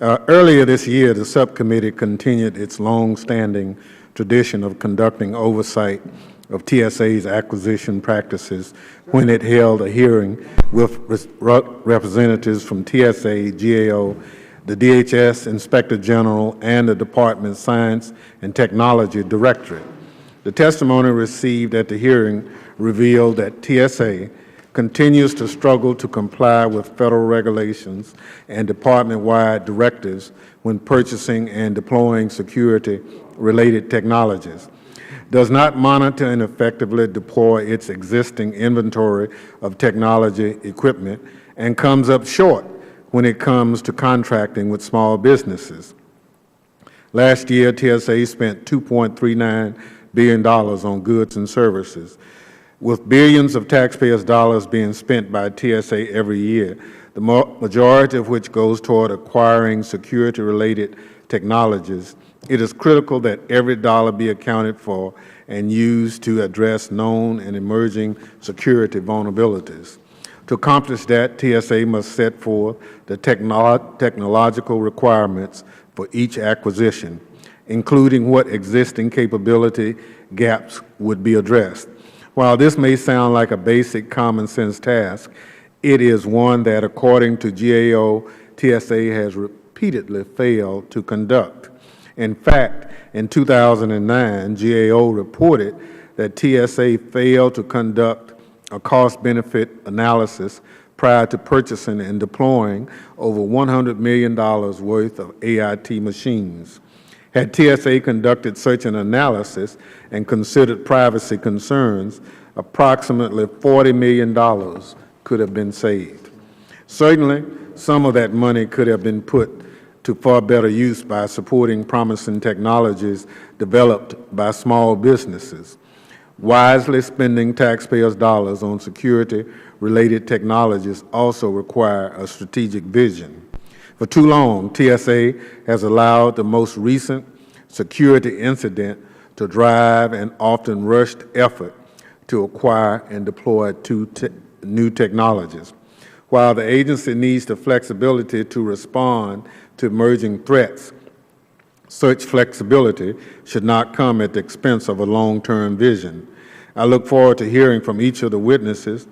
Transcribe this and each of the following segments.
Earlier this year, the subcommittee continued its long-standing tradition of conducting oversight of TSA's acquisition practices when it held a hearing with representatives from TSA, GAO, the DHS Inspector General, and the Department's Science and Technology Directorate. The testimony received at the hearing revealed that TSA continues to struggle to comply with federal regulations and department-wide directives when purchasing and deploying security-related technologies, does not monitor and effectively deploy its existing inventory of technology equipment, and comes up short when it comes to contracting with small businesses. Last year, TSA spent $2.39 billion on goods and services. With billions of taxpayers' dollars being spent by TSA every year, the majority of which goes toward acquiring security-related technologies, it is critical that every dollar be accounted for and used to address known and emerging security vulnerabilities. To accomplish that, TSA must set forth the technological requirements for each acquisition, including what existing capability gaps would be addressed. While this may sound like a basic common sense task, it is one that, according to GAO, TSA has repeatedly failed to conduct. In fact, in 2009, GAO reported that TSA failed to conduct a cost-benefit analysis prior to purchasing and deploying over $100 million worth of AIT machines. Had TSA conducted such an analysis and considered privacy concerns, approximately $40 million could have been saved. Certainly, some of that money could have been put to far better use by supporting promising technologies developed by small businesses. Wisely spending taxpayers' dollars on security-related technologies also require a strategic vision. For too long, TSA has allowed the most recent security incident to drive an often rushed effort to acquire and deploy new technologies. While the agency needs the flexibility to respond to emerging threats, such flexibility should not come at the expense of a long-term vision. I look forward to hearing from each of the witnesses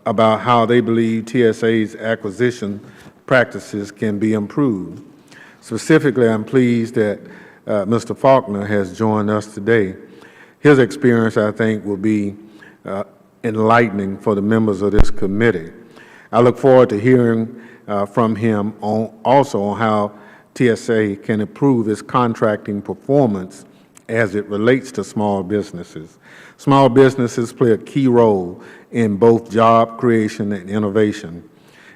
about how they believe TSA's acquisition practices can be improved. Specifically, I'm pleased that Mr. Faulkner has joined us today. His experience, I think, will be enlightening for the members of this committee. I look forward to hearing from him also on how TSA can improve its contracting performance as it relates to small businesses. Small businesses play a key role in both job creation and innovation.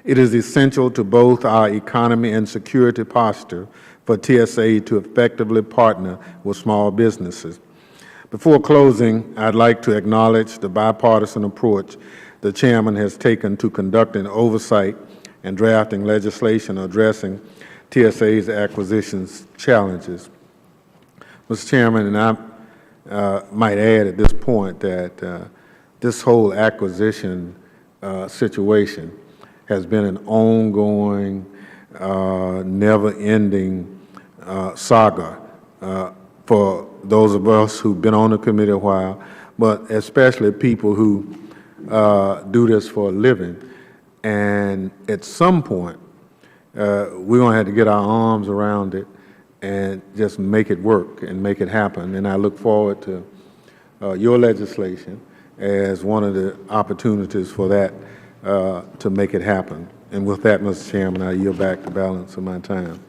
It is essential to both our economy and security posture for TSA to effectively partner with small businesses. Before closing, I'd like to acknowledge the bipartisan approach the Chairman has taken to conducting oversight and drafting legislation addressing TSA's acquisitions challenges. Mr. Chairman, and I might add at this point that this whole acquisition situation has been an ongoing, never-ending saga for those of us who've been on the committee a while, but especially people who do this for a living. And at some point, we're going to have to get our arms around it and just make it work and make it happen. And I look forward to your legislation as one of the opportunities for that to make it happen. And with that, Mr. Chairman, I yield back the balance of my time.